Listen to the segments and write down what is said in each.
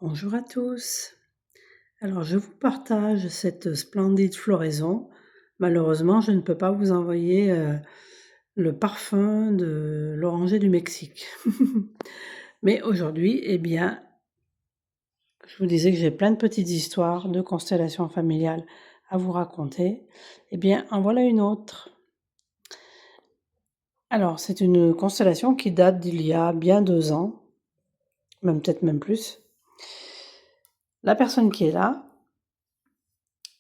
Bonjour à tous. Alors, je vous partage cette splendide floraison. Malheureusement, je ne peux pas vous envoyer le parfum de l'oranger du Mexique. Mais aujourd'hui, eh bien, je vous disais que j'ai plein de petites histoires de constellations familiales à vous raconter. Eh bien, en voilà une autre. Alors, c'est une constellation qui date d'il y a bien 2 ans, même peut-être même plus. La personne qui est là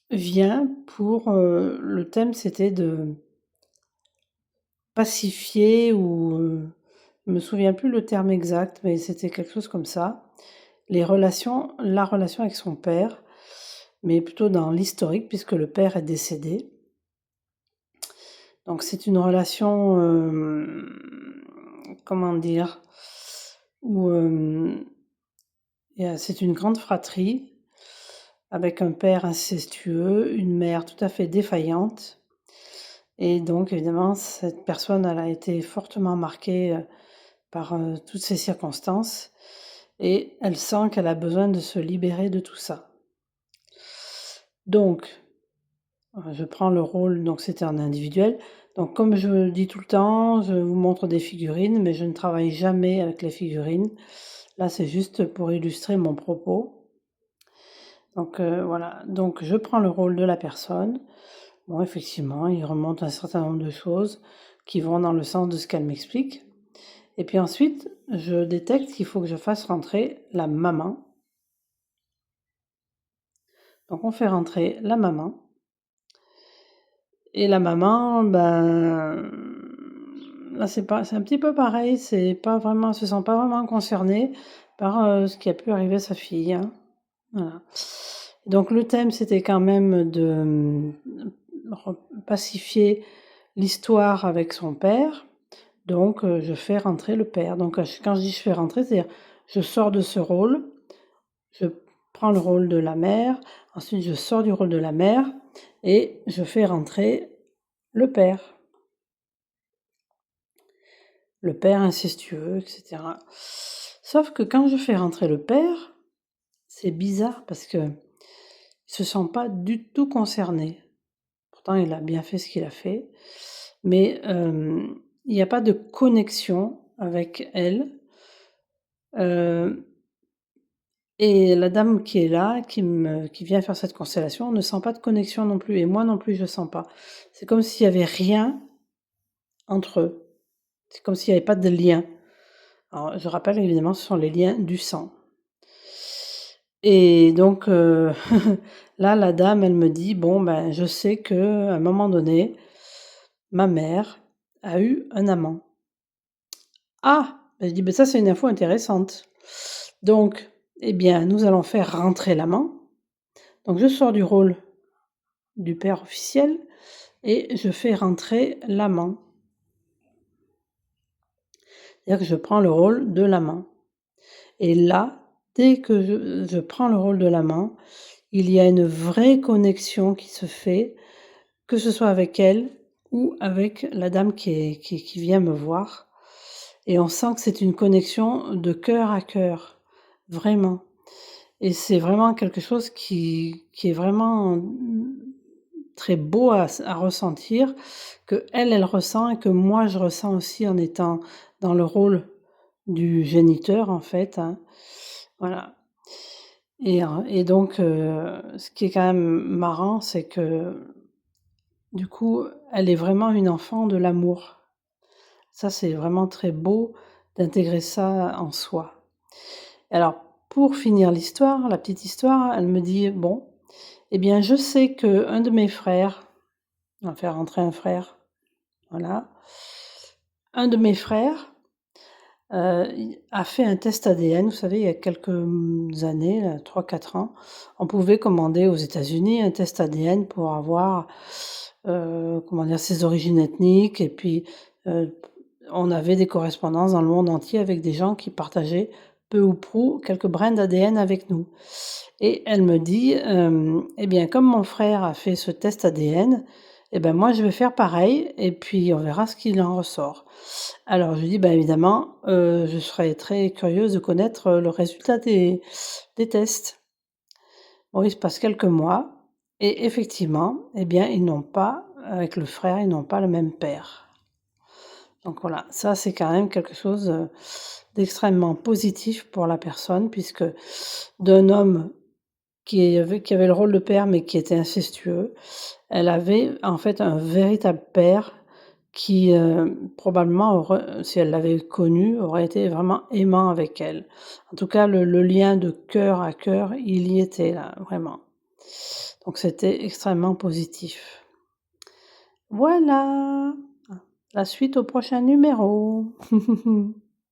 vient pour... le thème, c'était de pacifier ou, je me souviens plus le terme exact, mais c'était quelque chose comme ça. La relation avec son père, mais plutôt dans l'historique puisque le père est décédé. Donc c'est une relation, comment dire? Où, c'est une grande fratrie avec un père incestueux, une mère tout à fait défaillante et donc évidemment cette personne, elle a été fortement marquée, par, toutes ces circonstances et elle sent qu'elle a besoin de se libérer de tout ça. Donc, je prends le rôle, donc c'était en individuel. Donc comme je le dis tout le temps, je vous montre des figurines, mais je ne travaille jamais avec les figurines. Là, c'est juste pour illustrer mon propos. Donc, voilà, donc je prends le rôle de la personne. Bon, effectivement, il remonte un certain nombre de choses qui vont dans le sens de ce qu'elle m'explique. Et puis ensuite, je détecte qu'il faut que je fasse rentrer la maman. Donc on fait rentrer la maman. Et la maman, ben, là c'est un petit peu pareil, elle se sent pas vraiment concernée par, ce qui a pu arriver à sa fille, hein. Voilà. Donc le thème, c'était quand même de, pacifier l'histoire avec son père. Donc, je fais rentrer le père. Donc, quand je dis: «Je fais rentrer», c'est-à-dire je sors de ce rôle, je prends le rôle de la mère, ensuite je sors du rôle de la mère et je fais rentrer le père. Le père incestueux et cetera. Sauf que quand je fais rentrer le père, c'est bizarre parce qu'il se sent pas du tout concerné. Pourtant il a bien fait ce qu'il a fait, mais, il y a pas de connexion avec elle. Heu Et la dame qui est là, qui vient faire cette constellation, ne sent pas de connexion non plus et moi non plus je sens pas. C'est comme s'il y avait rien entre eux. C'est comme s'il y avait pas de lien. Alors je rappelle évidemment ce sont les liens du sang. Et donc là la dame elle me dit: «Bon ben je sais qu'à un moment donné, ma mère a eu un amant». «Ah!» Ben je dis: «Beh ça c'est une info intéressante. Donc eh bien nous allons faire rentrer l'amant». Donc je sors du rôle du père officiel et je fais rentrer l'amant. C'est-à-dire que je prends le rôle de l'amant et là, dès que je prends le rôle de l'amant, il y a une vraie connexion qui se fait, que ce soit avec elle ou avec la dame qui vient me voir et on sent que c'est une connexion de cœur à cœur, vraiment et c'est vraiment quelque chose qui est vraiment, très beau à ressentir, qu'elle, elle ressent et que moi je ressens aussi en étant dans le rôle du géniteur en fait, hein. Voilà et donc ce qui est quand même marrant, c'est que, du coup, elle est vraiment une enfant de l'amour. Ça, c'est vraiment très beau d'intégrer ça en soi. Alors pour finir l'histoire, la petite histoire, elle me dit: «Bon, eh bien je sais qu'un de mes frères», on va faire rentrer un frère. Voilà. Un de mes frères, il a fait un test ADN. Vous savez, il y a quelques, années, là, 3-4 ans, on pouvait commander aux États-Unis un test ADN pour avoir, comment dire? Ses origines ethniques et puis, heu, on avait des correspondances dans le monde entier avec des gens qui partageaient peu ou prou quelques brins d'ADN avec nous et elle me dit: «Eh bien, comme mon frère a fait ce test ADN, et ben, moi, je vais faire pareil et puis on verra ce qu'il en ressort. Alors je lui dis: «Bah, évidemment, je serais très curieuse de connaître, le résultat des tests». Bon, il se passe quelques mois et effectivement, eh bien, ils n'ont pas avec le frère, ils n'ont pas le même père. Donc voilà, ça c'est quand même quelque chose, d'extrêmement positif pour la personne puisque d'un homme qui avait le rôle de père, mais qui était incestueux, elle avait en fait un véritable père qui, probablement aurait si elle l'avait connu, aurait été vraiment aimant avec elle. En tout cas, le lien de cœur à cœur, il y était là, vraiment. Donc c'était extrêmement positif. Voilà, la suite au prochain numéro.